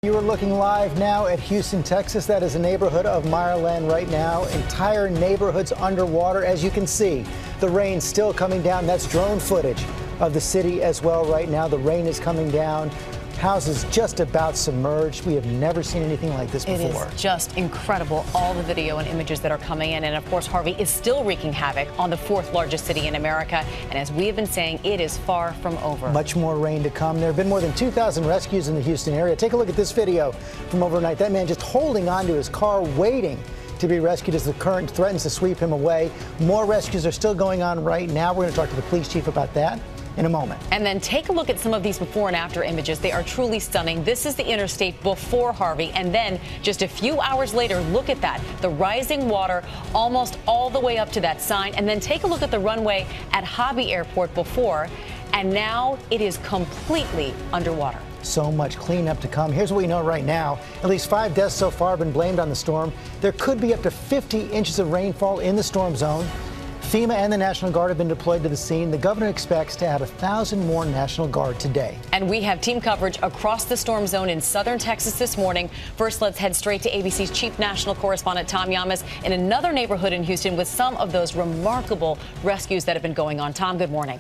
You are looking live now at Houston, Texas. That is a neighborhood of Meyerland right now. Entire neighborhoods underwater, as you can see. The rain still coming down. That's drone footage of the city as well right now. The rain is coming down. Houses just about submerged. We have never seen anything like this before. It is just incredible, all the video and images that are coming in. And of course, Harvey is still wreaking havoc on the fourth largest city in America. And as we have been saying, it is far from over. Much more rain to come. There have been more than 2,000 rescues in the Houston area. Take a look at this video from overnight. That man just holding onto his car, waiting to be rescued as the current threatens to sweep him away. More rescues are still going on right now. We're going to talk to the police chief about that in a moment. And then take a look at some of these before and after images. They are truly stunning. This is the interstate before Harvey. And then just a few hours later, look at that. The rising water almost all the way up to that sign. And then take a look at the runway at Hobby Airport before. And now it is completely underwater. So much cleanup to come. Here's what we know right now. At least 5 deaths so far have been blamed on the storm. There could be up to 50 inches of rainfall in the storm zone. FEMA and the National Guard have been deployed to the scene. The governor expects to add 1,000 more National Guard today. And we have team coverage across the storm zone in southern Texas this morning. First, let's head straight to ABC's chief national correspondent, Tom Llamas, in another neighborhood in Houston with some of those remarkable rescues that have been going on. Tom, good morning.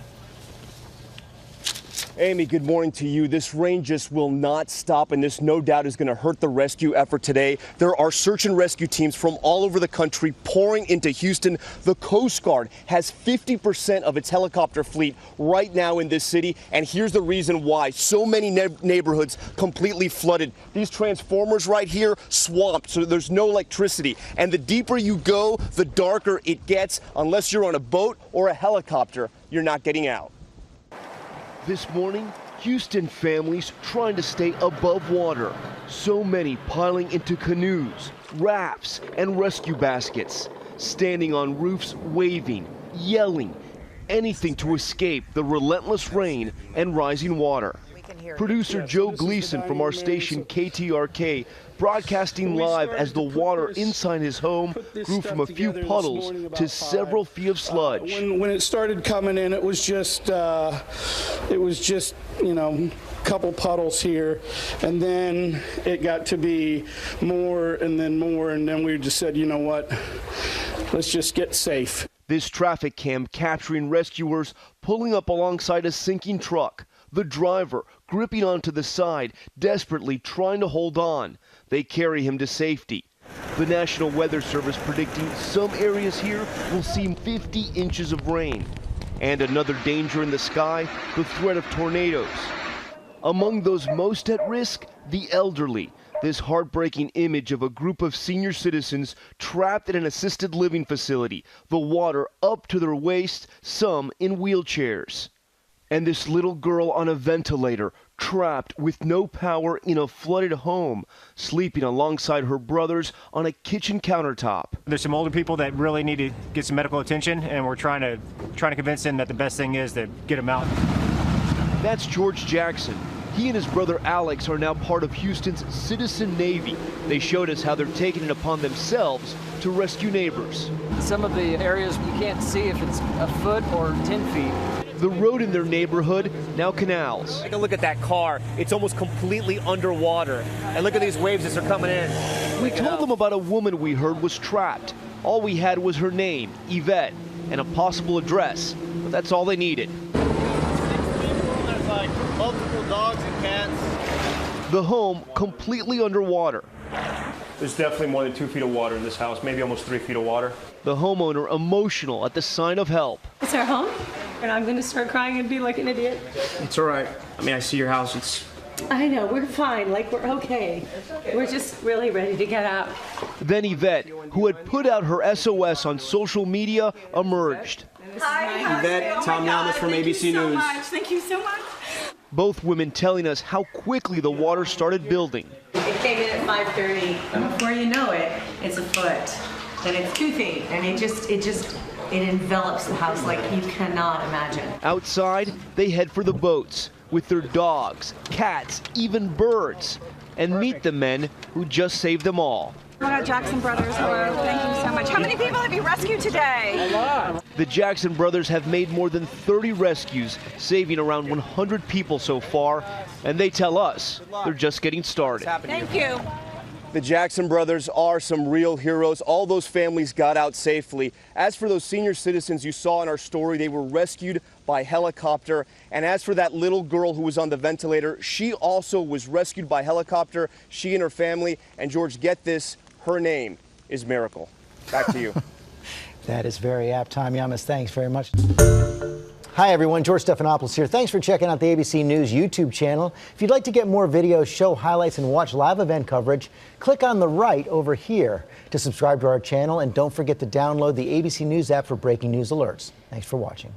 Amy, good morning to you. This rain just will not stop, and this no doubt is going to hurt the rescue effort today. There are search and rescue teams from all over the country pouring into Houston. The Coast Guard has 50% of its helicopter fleet right now in this city, and here's the reason why. So many neighborhoods completely flooded. These transformers right here, swamped, so there's no electricity. And the deeper you go, the darker it gets. Unless you're on a boat or a helicopter, you're not getting out. This morning, Houston families trying to stay above water. So many piling into canoes, rafts, and rescue baskets. Standing on roofs, waving, yelling, anything to escape the relentless rain and rising water. Producer Joe Gleason from our station KTRK broadcasting live as the water inside his home grew from a few puddles to several feet of sludge. When it started coming in, it was just you know, a couple puddles here, and then it got to be more and then we just said, you know what, let's just get safe. This traffic cam capturing rescuers pulling up alongside a sinking truck. The driver gripping onto the side, desperately trying to hold on. They carry him to safety. The National Weather Service predicting some areas here will see 50 inches of rain. And another danger in the sky, the threat of tornadoes. Among those most at risk, the elderly. This heartbreaking image of a group of senior citizens trapped in an assisted living facility, the water up to their waist, some in wheelchairs. And this little girl on a ventilator, trapped with no power in a flooded home, sleeping alongside her brothers on a kitchen countertop. There's some older people that really need to get some medical attention, and we're trying to convince them that the best thing is to get them out. That's George Jackson. He and his brother Alex are now part of Houston's Citizen Navy. They showed us how they're taking it upon themselves to rescue neighbors. Some of the areas you can't see if it's a foot or 10 feet. The road in their neighborhood, now canals. Take a look at that car. It's almost completely underwater. And look at these waves as they're coming in. We told them about a woman we heard was trapped. All we had was her name, Yvette, and a possible address. But that's all they needed. There's like multiple dogs and cats. The home completely underwater. There's definitely more than 2 feet of water in this house, maybe almost 3 feet of water. The homeowner emotional at the sign of help. It's our home, and I'm going to start crying and be like an idiot. It's all right. I mean, I see your house. I know, we're fine, like we're okay. We're just really ready to get out. Then Yvette, who had put out her SOS on social media, emerged. Hi, Yvette, Tom Llamas from ABC News. Thank you so much. Both women telling us how quickly the water started building. It came in at 5:30, and before you know it, it's a foot, then it's 2 feet, and it envelops the house like you cannot imagine. Outside, they head for the boats with their dogs, cats, even birds, and meet the men who just saved them all. What our Jackson brothers were. Thank you so much. How many people have you rescued today? A lot. The Jackson brothers have made more than 30 rescues, saving around 100 people so far, and they tell us they're just getting started. Thank you. The Jackson brothers are some real heroes. All those families got out safely. As for those senior citizens you saw in our story, they were rescued by helicopter. And as for that little girl who was on the ventilator, she also was rescued by helicopter, she and her family. And George, get this, her name is Miracle. Back to you. That is very apt, Tom Llamas. Thanks very much. Hi, everyone. George Stephanopoulos here. Thanks for checking out the ABC News YouTube channel. If you'd like to get more videos, show highlights, and watch live event coverage, click on the right over here to subscribe to our channel. And don't forget to download the ABC News app for breaking news alerts. Thanks for watching.